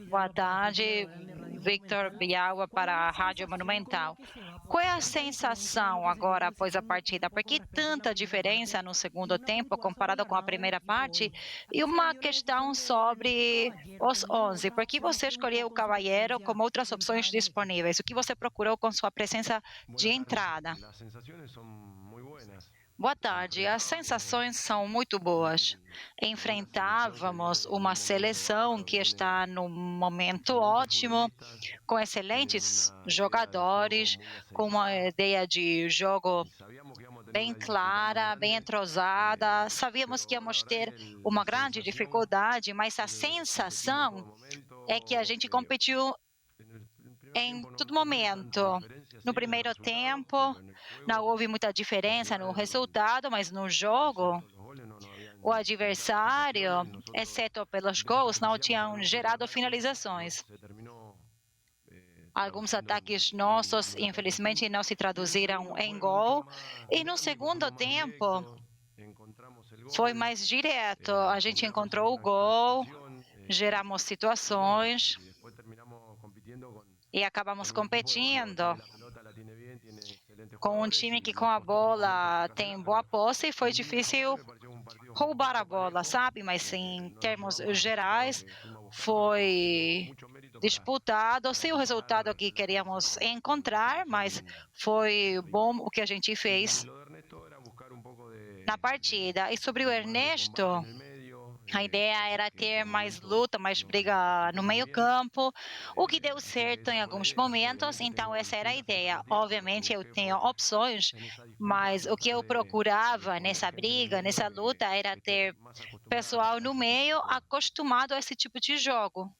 Boa tarde, Victor Biauba para a Rádio Monumental. Qual é a sensação agora após a partida? Por que tanta diferença no segundo tempo comparado com a primeira parte? E uma questão sobre os 11. Por que você escolheu o Caballero como outras opções disponíveis? O que você procurou com sua presença de entrada? Boa tarde. As sensações são muito boas. Enfrentávamos uma seleção que está num momento ótimo, com excelentes jogadores, com uma ideia de jogo bem clara, bem entrosada. Sabíamos que íamos ter uma grande dificuldade, mas a sensação é que a gente competiu em todo momento. No primeiro tempo, não houve muita diferença no resultado, mas no jogo, o adversário, exceto pelos gols, não tinha gerado finalizações. Alguns ataques nossos, infelizmente, não se traduziram em gol. E no segundo tempo, foi mais direto. A gente encontrou o gol, geramos situações e acabamos competindo com um time que com a bola tem boa posse e foi difícil roubar a bola, sabe? Mas em termos gerais foi disputado, sem o resultado que queríamos encontrar, mas foi bom o que a gente fez na partida. E sobre o Ernesto, a ideia era ter mais luta, mais briga no meio-campo, o que deu certo em alguns momentos, então essa era a ideia. Obviamente eu tenho opções, mas o que eu procurava nessa briga, nessa luta, era ter pessoal no meio acostumado a esse tipo de jogo.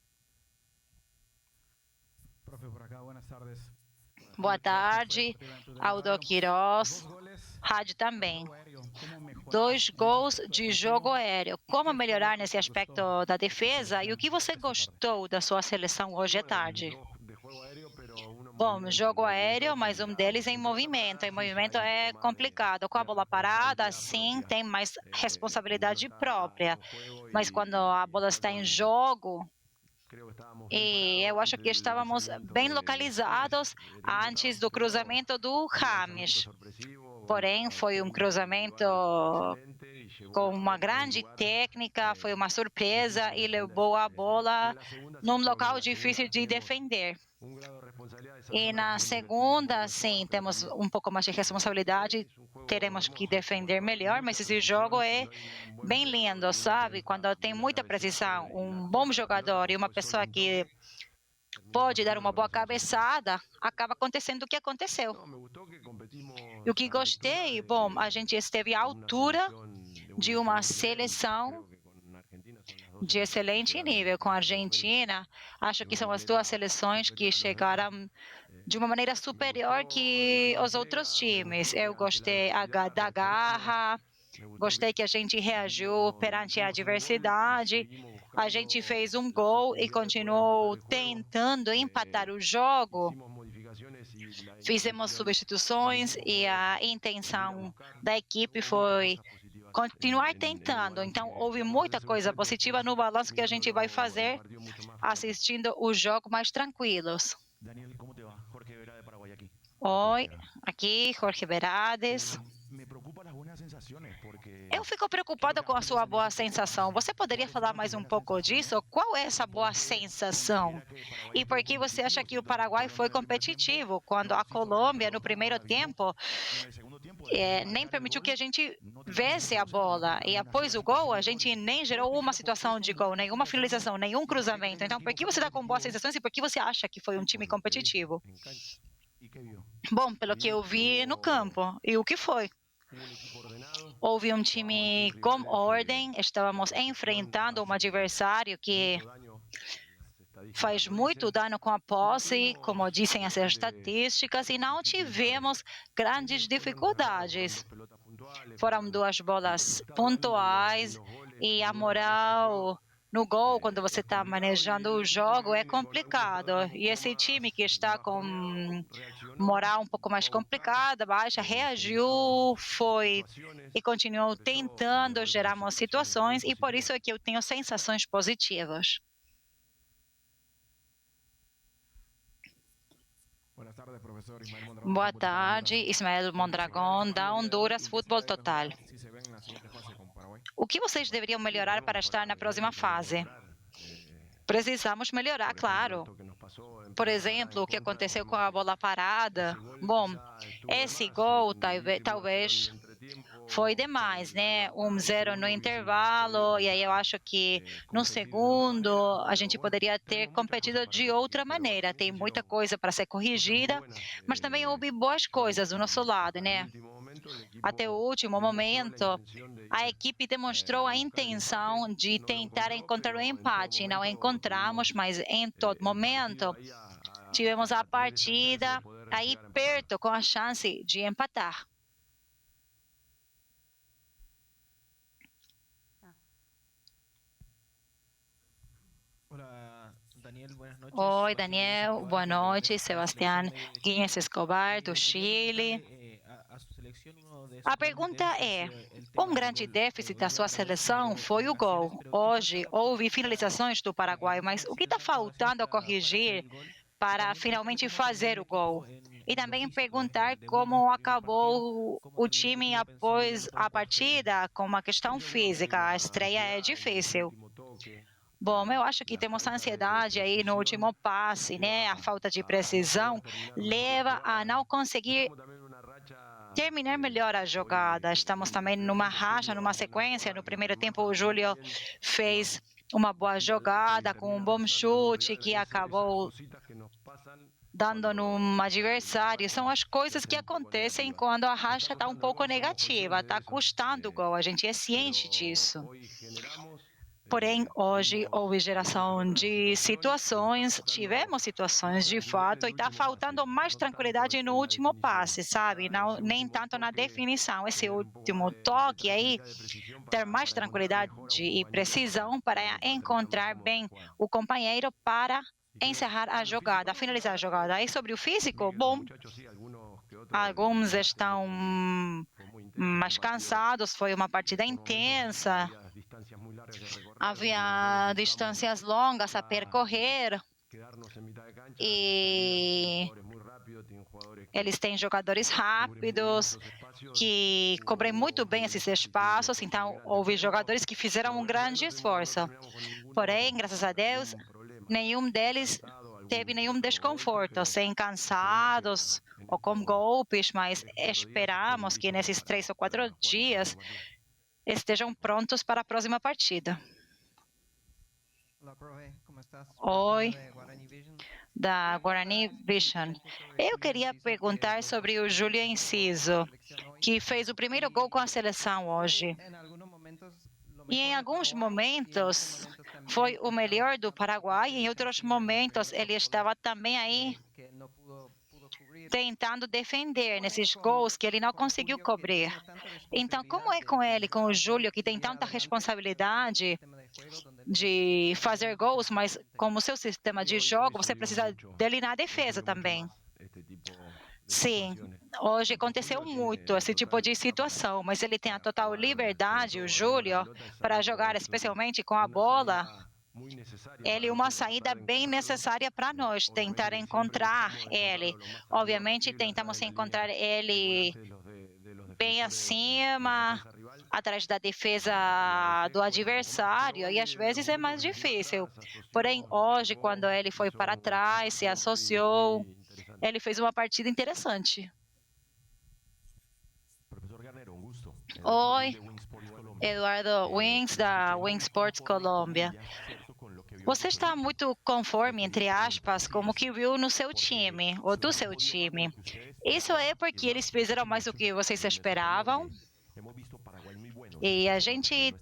Boa tarde, Aldo Quiroz, rádio também. 2 gols de jogo aéreo. Como melhorar nesse aspecto da defesa e o que você gostou da sua seleção hoje à tarde? Bom, jogo aéreo, mas um deles em movimento. Em movimento é complicado. Com a bola parada, sim, tem mais responsabilidade própria. Mas quando a bola está em jogo, e eu acho que estávamos bem localizados antes do cruzamento do Rames. Porém, foi um cruzamento com uma grande técnica, foi uma surpresa e levou a bola num local difícil de defender. E na segunda, sim, temos um pouco mais de responsabilidade, teremos que defender melhor, mas esse jogo é bem lindo, sabe? Quando tem muita precisão, um bom jogador e uma pessoa que pode dar uma boa cabeçada, acaba acontecendo o que aconteceu. E o que gostei, bom, a gente esteve à altura de uma seleção de excelente nível com a Argentina. Acho que são as duas seleções que chegaram de uma maneira superior que os outros times. Eu gostei da garra, gostei que a gente reagiu perante a adversidade. A gente fez um gol e continuou tentando empatar o jogo. Fizemos substituições e a intenção da equipe foi continuar tentando. Então, houve muita coisa positiva no balanço que a gente vai fazer assistindo o jogo mais tranquilos. Oi, aqui, Jorge Berades. Eu fico preocupada com a sua boa sensação. Você poderia falar mais um pouco disso? Qual é essa boa sensação? E por que você acha que o Paraguai foi competitivo quando a Colômbia, no primeiro tempo, nem permitiu que a gente visse a bola? E após o gol, a gente nem gerou uma situação de gol, nenhuma finalização, nenhum cruzamento. Então, por que você está com boas sensações e por que você acha que foi um time competitivo? Bom, pelo que eu vi no campo. E o que foi? Houve um time com ordem, estávamos enfrentando um adversário que faz muito dano com a posse, como dizem as estatísticas, e não tivemos grandes dificuldades. Foram 2 bolas pontuais e a moral no gol, quando você está manejando o jogo, é complicado. E esse time que está com moral um pouco mais complicada, baixa, reagiu, foi e continuou tentando gerar situações, e por isso é que eu tenho sensações positivas. Boa tarde, Ismael Mondragón, da Honduras Futebol Total. O que vocês deveriam melhorar para estar na próxima fase? Precisamos melhorar, claro. Por exemplo, o que aconteceu com a bola parada. Bom, esse gol talvez foi demais, né? 1-0 no intervalo, e aí eu acho que no segundo a gente poderia ter competido de outra maneira. Tem muita coisa para ser corrigida, mas também houve boas coisas do nosso lado, né? Até o último momento, a equipe demonstrou a intenção de tentar encontrar o empate. Não encontramos, mas em todo momento tivemos a partida aí perto, com a chance de empatar. Oi, Daniel, boa noite. Sebastián Guinness Escobar, do Chile. A pergunta é: um grande déficit da sua seleção foi o gol. Hoje houve finalizações do Paraguai, mas o que está faltando a corrigir para finalmente fazer o gol? E também perguntar como acabou o time após a partida, com uma questão física. A estreia é difícil. Bom, eu acho que temos ansiedade aí no último passe, né? A falta de precisão leva a não conseguir terminar melhor a jogada. Estamos também numa racha, numa sequência. No primeiro tempo, o Júlio fez uma boa jogada com um bom chute que acabou dando num adversário. São as coisas que acontecem quando a racha está um pouco negativa, está custando o gol. A gente é ciente disso. Porém, hoje houve geração de situações, tivemos situações de fato, e está faltando mais tranquilidade no último passe, sabe? Não, nem tanto na definição. Esse último toque aí, ter mais tranquilidade e precisão para encontrar bem o companheiro para encerrar a jogada, finalizar a jogada. E sobre o físico, bom, alguns estão mais cansados, foi uma partida intensa, havia distâncias longas a percorrer e eles têm jogadores rápidos que cobrem muito bem esses espaços, então houve jogadores que fizeram um grande esforço. Porém, graças a Deus, nenhum deles teve nenhum desconforto, sem cansados ou com golpes, mas esperamos que nesses 3 ou 4 dias estejam prontos para a próxima partida. Oi, da Guarani Vision. Eu queria perguntar sobre o Júlio Enciso, que fez o primeiro gol com a seleção hoje. E em alguns momentos foi o melhor do Paraguai, e em outros momentos ele estava também aí tentando defender nesses gols que ele não conseguiu cobrir. Então, como é com ele, com o Júlio, que tem tanta responsabilidade de fazer gols, mas como seu sistema de jogo, você precisa dele na defesa também? Sim, hoje aconteceu muito esse tipo de situação, mas ele tem a total liberdade, o Júlio, para jogar, especialmente com a bola. Ele é uma saída bem necessária para nós, tentar encontrar ele. Obviamente, tentamos encontrar ele bem acima, atrás da defesa do adversário, e às vezes é mais difícil. Porém, hoje, quando ele foi para trás, se associou, ele fez uma partida interessante. Oi, Eduardo Wings, da Wings Sports Colômbia. Você está muito conforme, entre aspas, com o que viu no seu time, ou do seu time. Isso é porque eles fizeram mais do que vocês esperavam? E a gente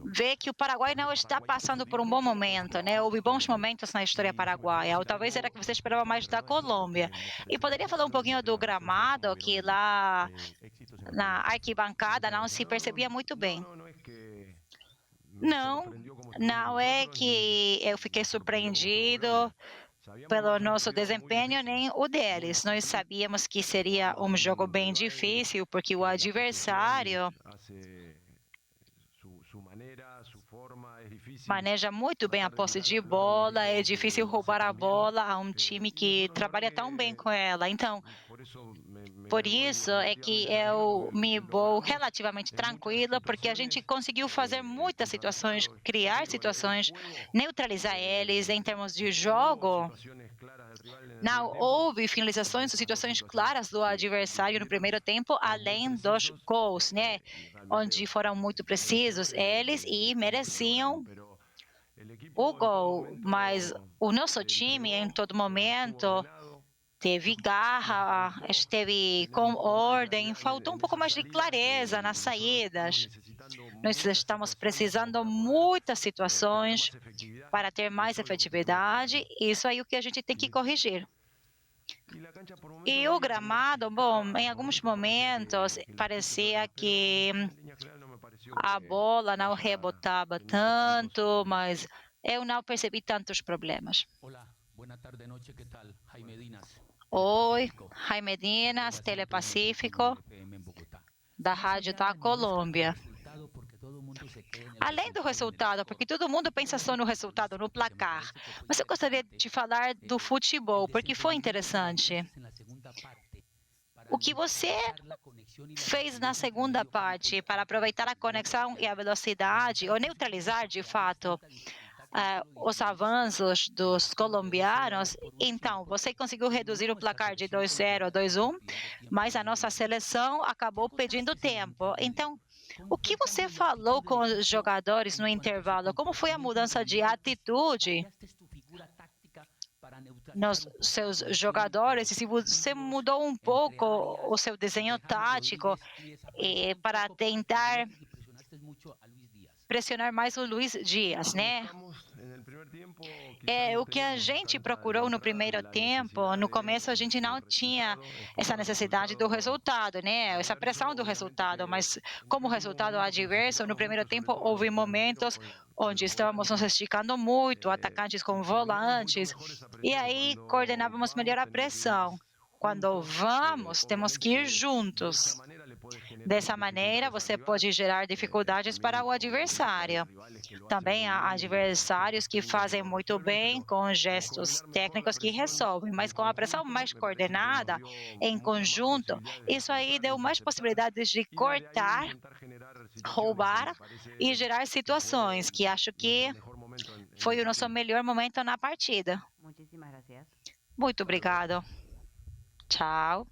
vê que o Paraguai não está passando por um bom momento, né? Houve bons momentos na história paraguaia, ou talvez era que você esperava mais da Colômbia. E poderia falar um pouquinho do gramado, que lá na arquibancada não se percebia muito bem. Não, não é que eu fiquei surpreendido pelo nosso desempenho, nem o deles. Nós sabíamos que seria um jogo bem difícil, porque o adversário maneja muito bem a posse de bola, é difícil roubar a bola a um time que trabalha tão bem com ela. Então, por isso é que eu me vou relativamente tranquila, porque a gente conseguiu fazer muitas situações, criar situações, neutralizar eles em termos de jogo. Não houve finalizações ou situações claras do adversário no primeiro tempo, além dos gols, né? Onde foram muito precisos eles e mereciam o gol. Mas o nosso time, em todo momento, teve garra, esteve com ordem, faltou um pouco mais de clareza nas saídas. Nós estamos precisando muitas situações para ter mais efetividade, isso aí é o que a gente tem que corrigir. E o gramado, bom, em alguns momentos parecia que a bola não rebotava tanto, mas eu não percebi tantos problemas. Oi, Jaime Dinas, Telepacífico, da Rádio da Colômbia. Além do resultado, porque todo mundo pensa só no resultado, no placar, mas eu gostaria de falar do futebol, porque foi interessante. O que você fez na segunda parte para aproveitar a conexão e a velocidade, ou neutralizar de fato os avanços dos colombianos, então você conseguiu reduzir o placar de 2-0 a 2-1, mas a nossa seleção acabou pedindo tempo. Então, o que você falou com os jogadores no intervalo? Como foi a mudança de atitude nos seus jogadores? E se você mudou um pouco o seu desenho tático para tentar pressionar mais o Luiz Dias, né? O que a gente procurou no primeiro tempo, no começo a gente não tinha essa necessidade do resultado, né? Essa pressão do resultado, mas como resultado adverso, no primeiro tempo houve momentos onde estávamos nos esticando muito, atacantes com volantes, e aí coordenávamos melhor a pressão. Quando vamos, temos que ir juntos. Dessa maneira, você pode gerar dificuldades para o adversário. Também há adversários que fazem muito bem com gestos técnicos que resolvem, mas com a pressão mais coordenada, em conjunto, isso aí deu mais possibilidades de cortar, roubar e gerar situações, que acho que foi o nosso melhor momento na partida. Muito obrigado. Tchau.